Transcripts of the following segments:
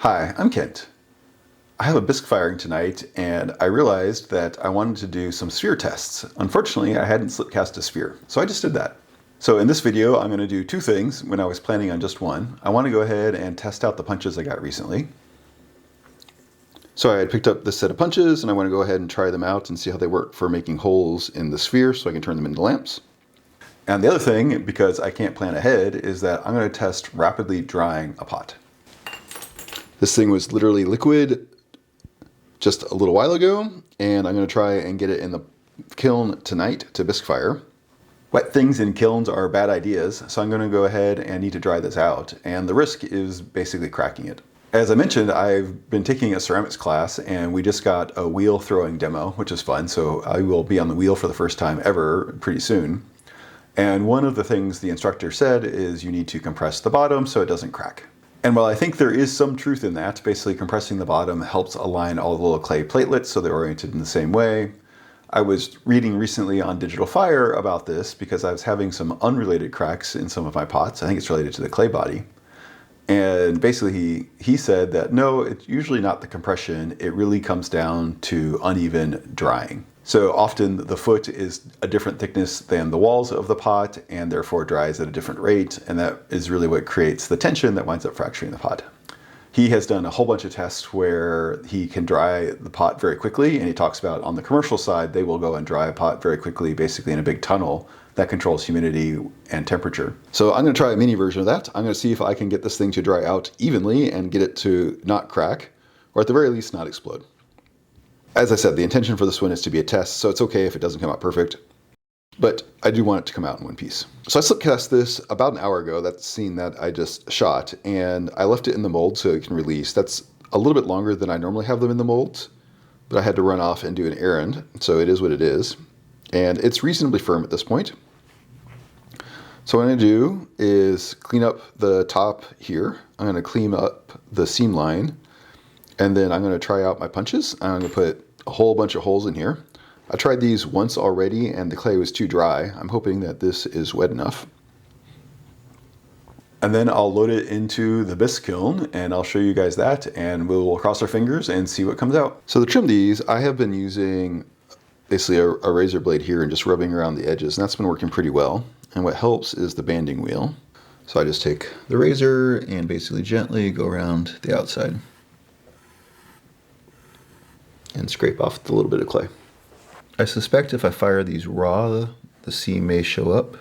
Hi, I'm Kent. I have a bisque firing tonight, and I realized that I wanted to do some sphere tests. Unfortunately, I hadn't slip cast a sphere, so I just did that. So in this video, I'm going to do two things when I was planning on just one. I want to go ahead and test out the punches I got recently. So I had picked up this set of punches, and I want to go ahead and try them out and see how they work for making holes in the sphere so I can turn them into lamps. And the other thing, because I can't plan ahead, is that I'm going to test rapidly drying a pot. This thing was literally liquid just a little while ago, and I'm going to try and get it in the kiln tonight to bisque fire. Wet things in kilns are bad ideas, so I'm going to go ahead and need to dry this out, and the risk is basically cracking it. As I mentioned, I've been taking a ceramics class, and we just got a wheel throwing demo, which is fun, so I will be on the wheel for the first time ever pretty soon. And one of the things the instructor said is you need to compress the bottom so it doesn't crack. And while I think there is some truth in that, basically compressing the bottom helps align all the little clay platelets so they're oriented in the same way. I was reading recently on Digital Fire about this because I was having some unrelated cracks in some of my pots. I think it's related to the clay body. And basically he said that no, it's usually not the compression, it really comes down to uneven drying. So often the foot is a different thickness than the walls of the pot and therefore dries at a different rate, and that is really what creates the tension that winds up fracturing the pot. He has done a whole bunch of tests where he can dry the pot very quickly, and he talks about on the commercial side they will go and dry a pot very quickly, basically in a big tunnel that controls humidity and temperature. So I'm going to try a mini version of that. I'm going to see if I can get this thing to dry out evenly and get it to not crack, or at the very least not explode. As I said, the intention for this one is to be a test, so it's okay if it doesn't come out perfect, but I do want it to come out in one piece. So I slip cast this about an hour ago, that scene that I just shot, and I left it in the mold so it can release. That's a little bit longer than I normally have them in the molds, but I had to run off and do an errand, so it is what it is. And it's reasonably firm at this point. So what I'm going to do is clean up the top here. I'm going to clean up the seam line, and then I'm going to try out my punches. I'm going to put a whole bunch of holes in here. I tried these once already and the clay was too dry. I'm hoping that this is wet enough. And then I'll load it into the bisque kiln and I'll show you guys that, and we'll cross our fingers and see what comes out. So to trim these, I have been using basically a razor blade here and just rubbing around the edges, and that's been working pretty well. And what helps is the banding wheel. So I just take the razor and basically gently go around the outside and scrape off the little bit of clay. I suspect if I fire these raw, the seam may show up.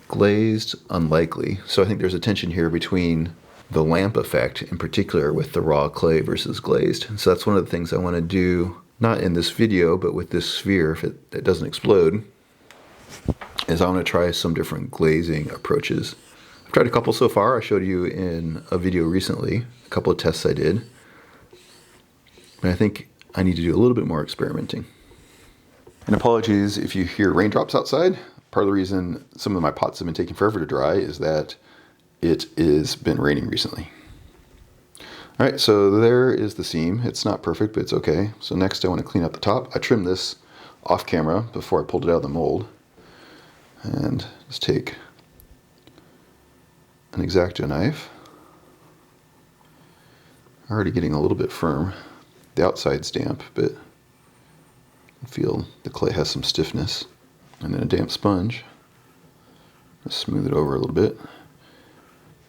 Glazed, unlikely. So I think there's a tension here between the lamp effect, in particular with the raw clay versus glazed. And so that's one of the things I want to do, not in this video, but with this sphere, if it doesn't explode, is I want to try some different glazing approaches. I've tried a couple so far. I showed you in a video recently, a couple of tests I did. And I think I need to do a little bit more experimenting. And apologies if you hear raindrops outside. Part of the reason some of my pots have been taking forever to dry is that it has been raining recently. All right, so there is the seam. It's not perfect, but it's okay. So next I want to clean up the top. I trimmed this off camera before I pulled it out of the mold. And just take an X-Acto knife. Already getting a little bit firm. The outside's damp, but I feel the clay has some stiffness. And then a damp sponge. Just smooth it over a little bit.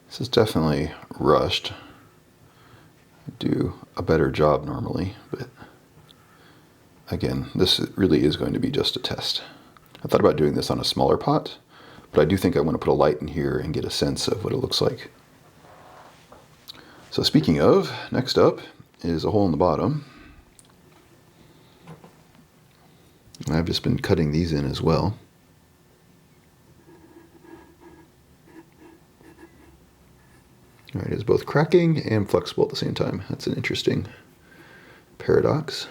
This is definitely rushed. I do a better job normally, but again, this really is going to be just a test. I thought about doing this on a smaller pot, but I do think I want to put a light in here and get a sense of what it looks like. So speaking of, next up is a hole in the bottom. And I've just been cutting these in as well. All right, it's both cracking and flexible at the same time. That's an interesting paradox.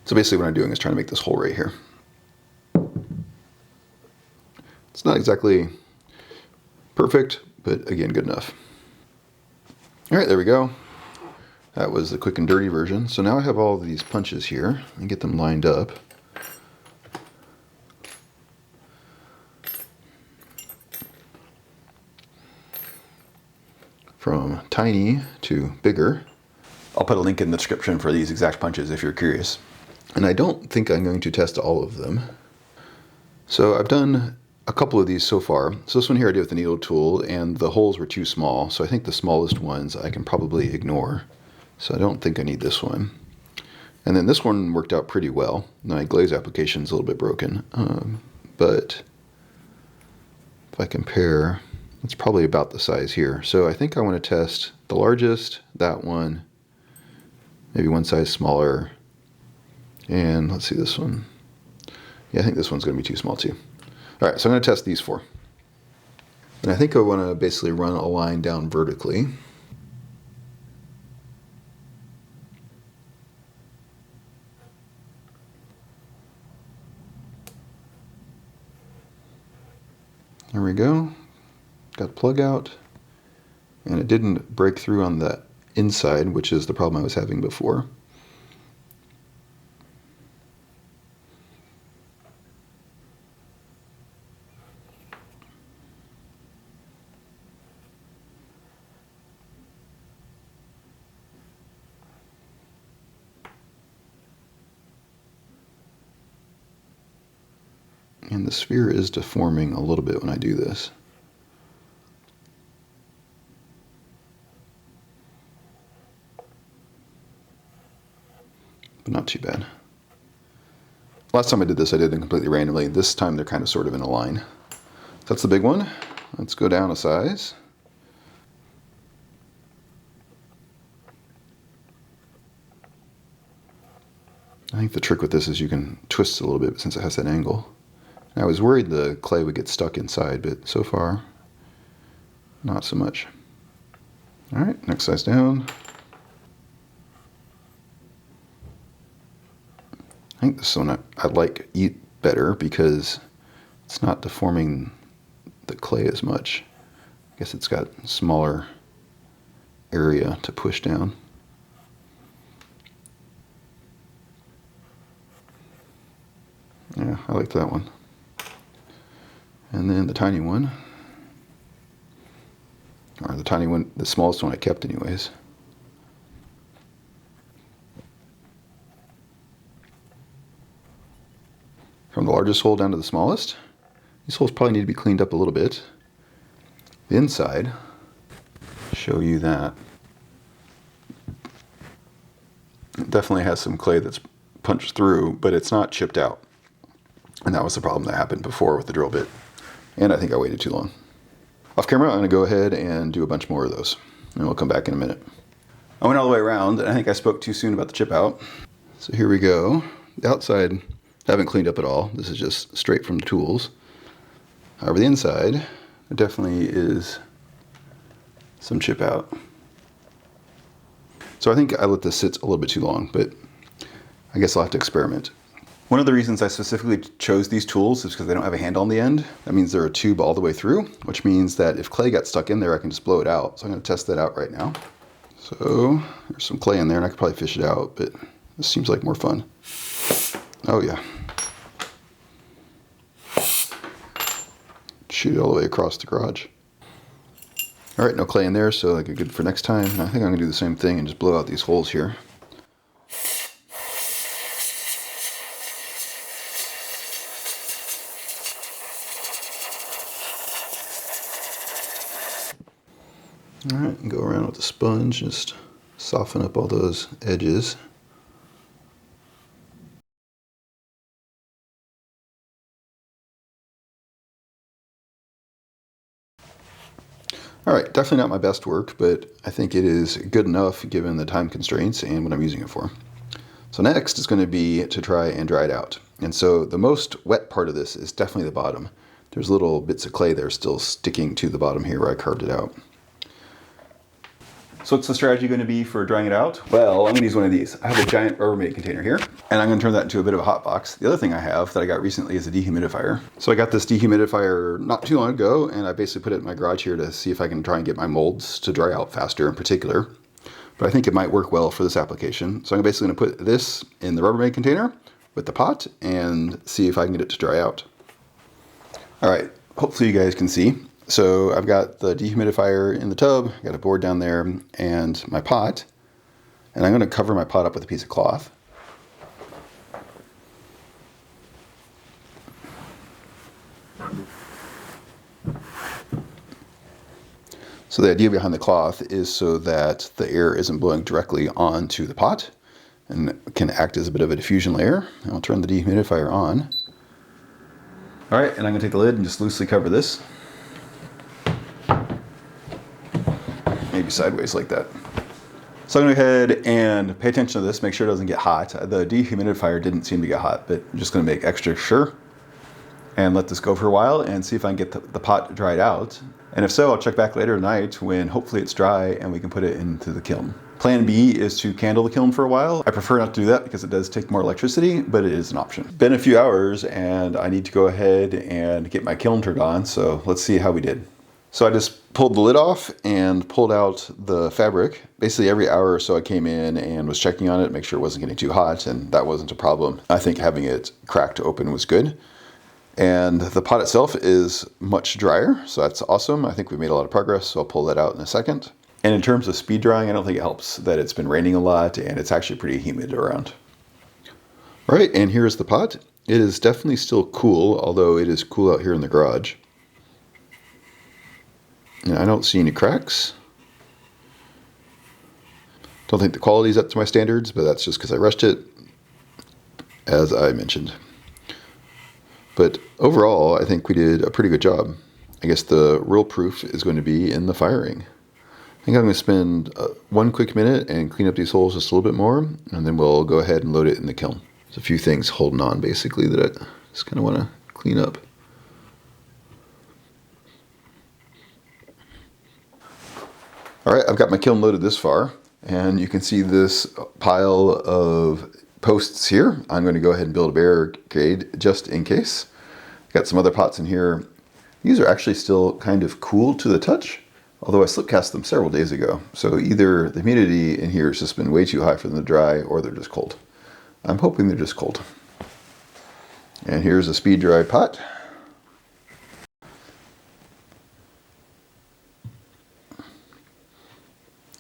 So basically what I'm doing is trying to make this hole right here. It's not exactly perfect, but again, good enough. All right, there we go. That was the quick and dirty version. So now I have all of these punches here and get them lined up. from tiny to bigger. I'll put a link in the description for these exact punches if you're curious. And I don't think I'm going to test all of them. So I've done a couple of these so far. So this one here I did with the needle tool, and the holes were too small, so I think the smallest ones I can probably ignore. So I don't think I need this one. And then this one worked out pretty well. My glaze application is a little bit broken, but if I compare, it's probably about the size here. So I think I want to test the largest, that one, maybe one size smaller, and let's see this one. Yeah, I think this one's going to be too small too. All right, so I'm going to test these four. And I think I want to basically run a line down vertically. There we go. Got the plug out. And it didn't break through on the inside, which is the problem I was having before. And the sphere is deforming a little bit when I do this. But not too bad. Last time I did this, I did them completely randomly. This time they're kind of sort of in a line. So that's the big one. Let's go down a size. I think the trick with this is you can twist it a little bit since it has that angle. I was worried the clay would get stuck inside, but so far, not so much. All right, next size down. I think this one I like better because it's not deforming the clay as much. I guess it's got smaller area to push down. Yeah, I like that one. And then the tiny one, or the tiny one, the smallest one I kept anyways. From the largest hole down to the smallest, these holes probably need to be cleaned up a little bit. The inside, show you that. It definitely has some clay that's punched through, but it's not chipped out. And that was the problem that happened before with the drill bit. And I think I waited too long. Off camera, I'm going to go ahead and do a bunch more of those. And we'll come back in a minute. I went all the way around, and I think I spoke too soon about the chip out. So here we go. The outside, I haven't cleaned up at all. This is just straight from the tools. However, the inside, there definitely is some chip out. So I think I let this sit a little bit too long, but I guess I'll have to experiment. One of the reasons I specifically chose these tools is because they don't have a handle on the end. That means they're a tube all the way through, which means that if clay got stuck in there, I can just blow it out. So I'm going to test that out right now. So there's some clay in there, and I could probably fish it out, but this seems like more fun. Oh yeah. Shoot it all the way across the garage. All right, no clay in there, so like good for next time. And I think I'm going to do the same thing and just blow out these holes here. All right, and go around with the sponge, just soften up all those edges. All right, definitely not my best work, but I think it is good enough given the time constraints and what I'm using it for. So next is going to be to try and dry it out. And so the most wet part of this is definitely the bottom. There's little bits of clay there still sticking to the bottom here where I carved it out. So what's the strategy going to be for drying it out? Well, I'm going to use one of these. I have a giant Rubbermaid container here, and I'm going to turn that into a bit of a hot box. The other thing I have that I got recently is a dehumidifier. So I got this dehumidifier not too long ago, and I basically put it in my garage here to see if I can try and get my molds to dry out faster in particular. But I think it might work well for this application. So I'm basically going to put this in the Rubbermaid container with the pot and see if I can get it to dry out. All right, hopefully you guys can see. So I've got the dehumidifier in the tub, got a board down there, and my pot. And I'm going to cover my pot up with a piece of cloth. So the idea behind the cloth is so that the air isn't blowing directly onto the pot and can act as a bit of a diffusion layer. And I'll turn the dehumidifier on. All right, and I'm going to take the lid and just loosely cover this. Maybe sideways like that. So I'm going to go ahead and pay attention to this, make sure it doesn't get hot. The dehumidifier didn't seem to get hot, but I'm just going to make extra sure and let this go for a while and see if I can get the pot dried out. And if so, I'll check back later tonight when hopefully it's dry and we can put it into the kiln. Plan B is to candle the kiln for a while. I prefer not to do that because it does take more electricity, but it is an option. Been a few hours and I need to go ahead and get my kiln turned on, so let's see how we did. So I just pulled the lid off and pulled out the fabric. Basically every hour or so I came in and was checking on it, make sure it wasn't getting too hot, and that wasn't a problem. I think having it cracked open was good. And the pot itself is much drier, so that's awesome. I think we made a lot of progress, so I'll pull that out in a second. And in terms of speed drying, I don't think it helps that it's been raining a lot and it's actually pretty humid around. All right, and here's the pot. It is definitely still cool, although it is cool out here in the garage. And I don't see any cracks. Don't think the quality is up to my standards, but that's just because I rushed it, as I mentioned. But overall, I think we did a pretty good job. I guess the real proof is going to be in the firing. I think I'm going to spend 1 quick minute and clean up these holes just a little bit more, and then we'll go ahead and load it in the kiln. There's a few things holding on basically that I just kind of want to clean up. All right, I've got my kiln loaded this far, and you can see this pile of posts here. I'm going to go ahead and build a barricade just in case. Got some other pots in here. These are actually still kind of cool to the touch, although I slip cast them several days ago. So either the humidity in here has just been way too high for them to dry, or they're just cold. I'm hoping they're just cold. And here's a speed dry pot.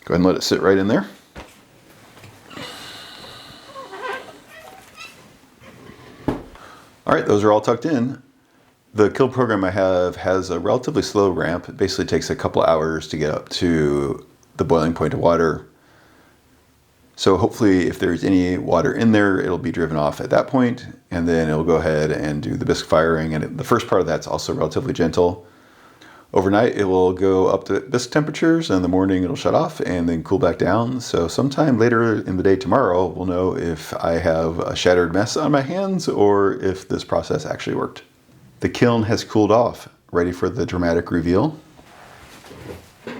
Go ahead and let it sit right in there. All right, those are all tucked in. The kiln program I have has a relatively slow ramp. It basically takes a couple hours to get up to the boiling point of water. So hopefully if there's any water in there, it'll be driven off at that point, and then it'll go ahead and do the bisque firing. And the first part of that's also relatively gentle. Overnight, it will go up to bisque temperatures, and in the morning it'll shut off and then cool back down. So sometime later in the day tomorrow, we'll know if I have a shattered mess on my hands or if this process actually worked. The kiln has cooled off, ready for the dramatic reveal. All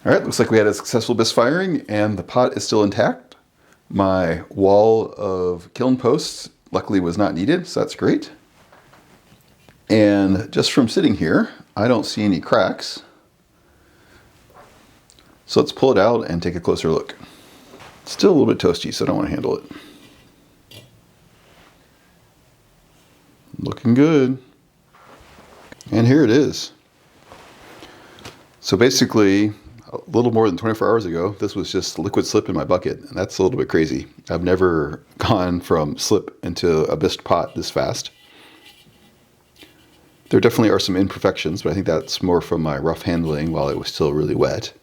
right, looks like we had a successful bisque firing and the pot is still intact. My wall of kiln posts luckily was not needed, so that's great. And just from sitting here, I don't see any cracks. So let's pull it out and take a closer look. It's still a little bit toasty, so I don't want to handle it. Looking good. And here it is. So basically, a little more than 24 hours ago, this was just liquid slip in my bucket, and that's a little bit crazy. I've never gone from slip into a bisque pot this fast. There definitely are some imperfections, but I think that's more from my rough handling while it was still really wet.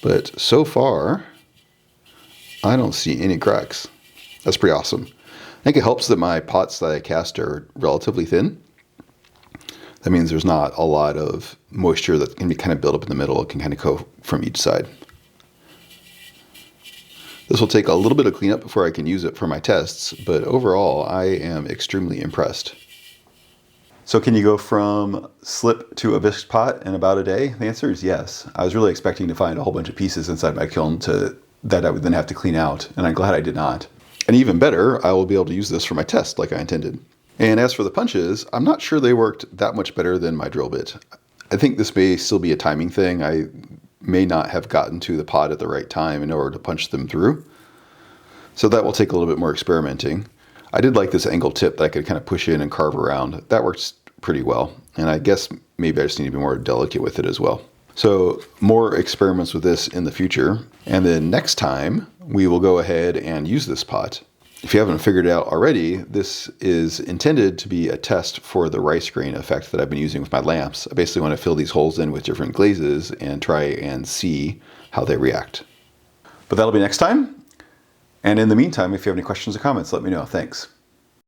But so far, I don't see any cracks. That's pretty awesome. I think it helps that my pots that I cast are relatively thin. That means there's not a lot of moisture that can be kind of built up in the middle. It can kind of go from each side. This will take a little bit of cleanup before I can use it for my tests, but overall, I am extremely impressed. So can you go from slip to a bisque pot in about a day? The answer is yes. I was really expecting to find a whole bunch of pieces inside my kiln that I would then have to clean out, and I'm glad I did not. And even better, I will be able to use this for my test like I intended. And as for the punches, I'm not sure they worked that much better than my drill bit. I think this may still be a timing thing. I may not have gotten to the pot at the right time in order to punch them through. So that will take a little bit more experimenting. I did like this angle tip that I could kind of push in and carve around. That works pretty well. And I guess maybe I just need to be more delicate with it as well. So more experiments with this in the future. And then next time we will go ahead and use this pot. If you haven't figured it out already, this is intended to be a test for the rice grain effect that I've been using with my lamps. I basically want to fill these holes in with different glazes and try and see how they react. But that'll be next time. And in the meantime, if you have any questions or comments, let me know. Thanks.